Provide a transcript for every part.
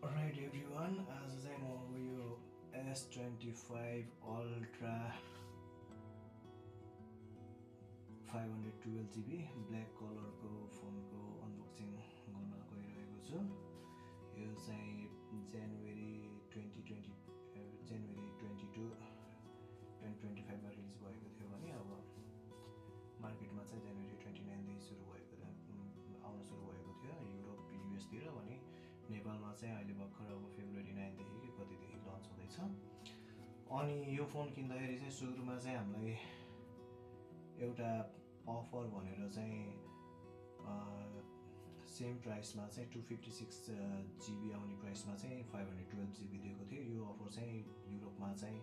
Alright everyone, आज चाहिँ म यो S25 Ultra 512GB ब्ल्याक कलरको फोनको अनबक्सिङ गर्न गइरहेको छु। यो चाहिँ जनवरी 22 2025 मा रिलिज भएको थियो भने अब मार्केटमा चाहिँ जनवरी 29 देखि सुरु भएको आउन सुरु भएको थियो युरोप US तिर भने नेपालमा चाहिँ अहिले भर्खर अब फेब्रुअरी 9 देखि कि कतिदेखि लन्च हुँदैछ। अनि यो फोन किन्दाखेरि चाहिँ सुरुमा चाहिँ हामीलाई एउटा अफर भनेर चाहिँ सेम प्राइसमा चाहिँ 256GB आउने प्राइसमा चाहिँ 512GB दिएको थियो। यो अफर चाहिँ युरोपमा चाहिँ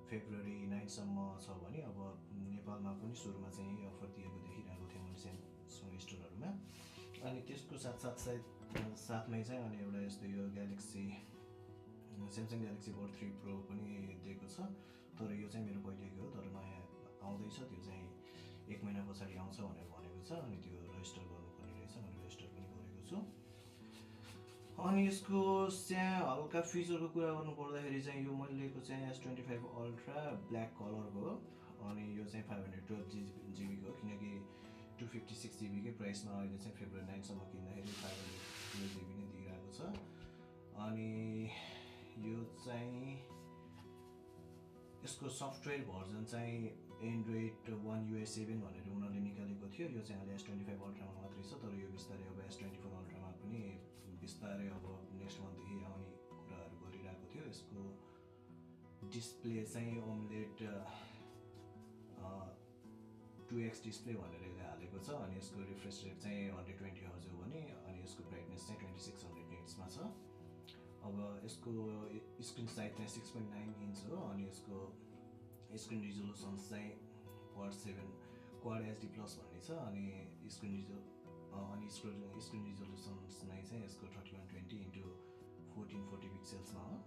फेब्रुअरी 9 सम्म छ भने अब नेपालमा पनि सुरुमा चाहिँ यही अफर दिएको देखिरहेको थियो मैले स्यामसङ स्टोरहरूमा। अनि त्यसको साथमै चाहिँ अनि एउटा यस्तो यो स्यामसङ ग्यालेक्सी बोर्ड 3 प्रो पनि दिएको छ। तर यो चाहिँ मेरो पहिलेको हो, तर नयाँ आउँदैछ, त्यो चाहिँ 1 महिना पछाडि आउँछ भनेर भनेको छ। अनि त्यो रजिस्टर गर्नुपर्ने रहेछ, मैले रजिस्टर पनि गरेको छु। अनि यसको हल्का फिचरको कुरा गर्नु पर्दाखेरि चाहिँ यो मैले लिएको चाहिँ S25 Ultra ब्ल्याक कलरको हो। अनि यो चाहिँ 512GB को हो, किनकि 256GB कै प्राइसमा अहिले चाहिँ फेब्रुअरी 9 सम्म किन्दाखेरि 512GB नै दिइरहेको छ। अनि यो चाहिँ यसको सफ्टवेयर भर्जन चाहिँ एन्ड्रोइड 1 US 7 भनेर उनीहरूले निकालेको थियो। यो चाहिँ अहिले S25 Ultra मा मात्रै छ, तर यो बिस्तारै अब S24 Ultra मा पनि बिस्तारै अब नेक्स्ट मन्थदेखि आउने कुराहरू गरिरहेको थियो। यसको डिस्प्ले चाहिँ ओमलेट 2x डिस्प्ले भनेर हालेको छ। अनि यसको रिफ्रेस रेट चाहिँ 120 Hz हो भने अनि यसको ब्राइटनेस चाहिँ 2600 निट्समा छ। अब यसको स्क्रिन साइज चाहिँ 6.9 इन्च हो। अनि यसको स्क्रिन रिजोल्युसन चाहिँ क्वाड HD प्लस भन्ने छ। अनि स्क्रिन रिजोल्युसन चाहिँ यसको 3120x1440 पिक्सल्समा हो।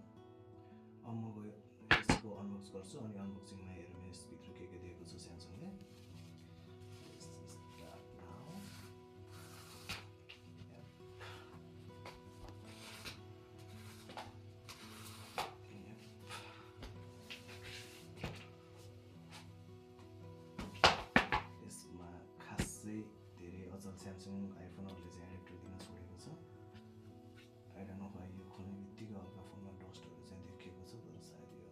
अब म यसको अनबक्स गर्छु अनि अनबक्सिङमा हेरौँ यसभित्र के दिएको छ स्यामसङले। धेरै अचल स्यामसङ आइफोनहरूले चाहिँ एडेप्टर दिन छोडेको छ। आई डोन्ट नो वाइ यो खोल्ने बित्तिकै हल्का फोनमा डस्टहरू चाहिँ देखिएको छ, तर सायद यो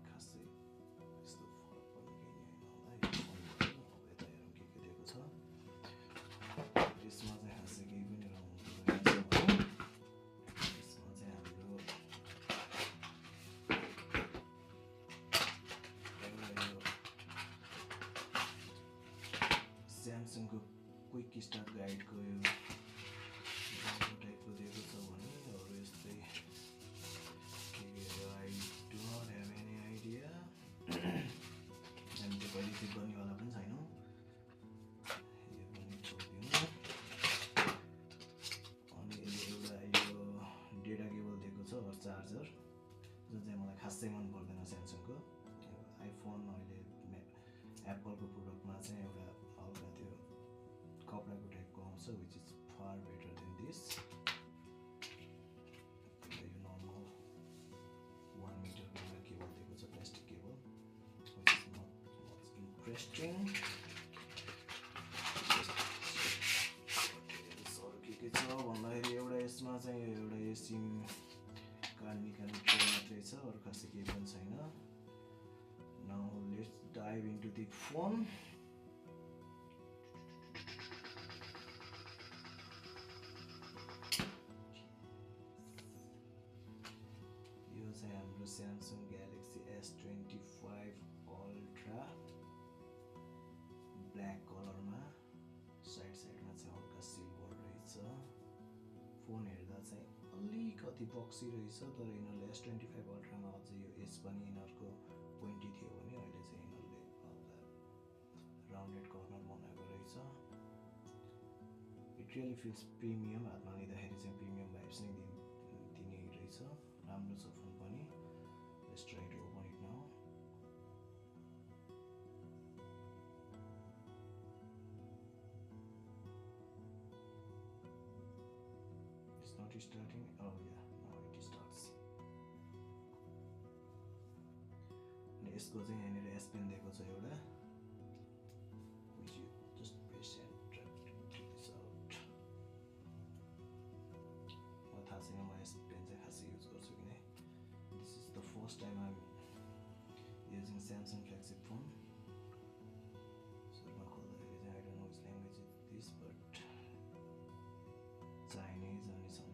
खासै यस्तो फरक पर्ने केही नै होइन होला। अब यता हेरौँ के दिएको छ। यसमा चाहिँ खासै केही पनि रहनु रहेछ भने यसमा चाहिँ हाम्रो स्यामसङको क्विक स्टार्ट गाइडको यो टाइपको दिएको छ भने अरू यस्तै I do not have any idea. हामी त्यो कहिले चेक गर्नेवाला पनि छैनौँ। यो पनि छोडिदिउँ। अनि एउटा यो डेटा केबल दिएको छ र चार्जर, जुन चाहिँ मलाई खासै मन पर्दैन स्यामसङको। आइफोन अहिले एप्पलको प्रोडक्टमा चाहिँ एउटा हल्का त्यो कपडाको टाइपको आउँछ, which is far better than this. यो नर्मल 1 मिटरको एउटा केबल दिएको छ, plastic cable, which is not much interesting. अरू के छ भन्दाखेरि एउटा यसमा चाहिँ एउटा सिम कार्ड निकाल्ने मात्रै छ, अरू खासै केही पनि छैन। Now let's dive into the phone. यो चाहिँ हाम्रो Samsung galaxy S25 Ultra black कलरमा, साइडमा चाहिँ हल्का सिल्भर रहेछ। फोन हेर्दा चाहिँ अलिकति बक्सी रहेछ, तर यिनीहरूले S25 Ultra मा अझै यो एज पनि यिनीहरूको पोइन्टी थियो भने अहिले चाहिँ यिनीहरूले हल्का राउन्डेड कर्नर बनाएको रहेछ। इट रियली फिल्स प्रिमियम, हातमा लिँदाखेरि चाहिँ प्रिमियम भाइब्स नै दिने रहेछ। राम्रो छ फोन पनि। Let's try to open it now. It's not starting. Oh yeah, now it is यसको चाहिँ यहाँनिर एस पेन दिएको छ एउटा, which you just press and drag this out. मलाई थाहा छैन म यस पेन चाहिँ खासै युज गर्छु कि नै. This is the first time I'm using Samsung flagship phone. So I don't know which language is this, but Chinese and some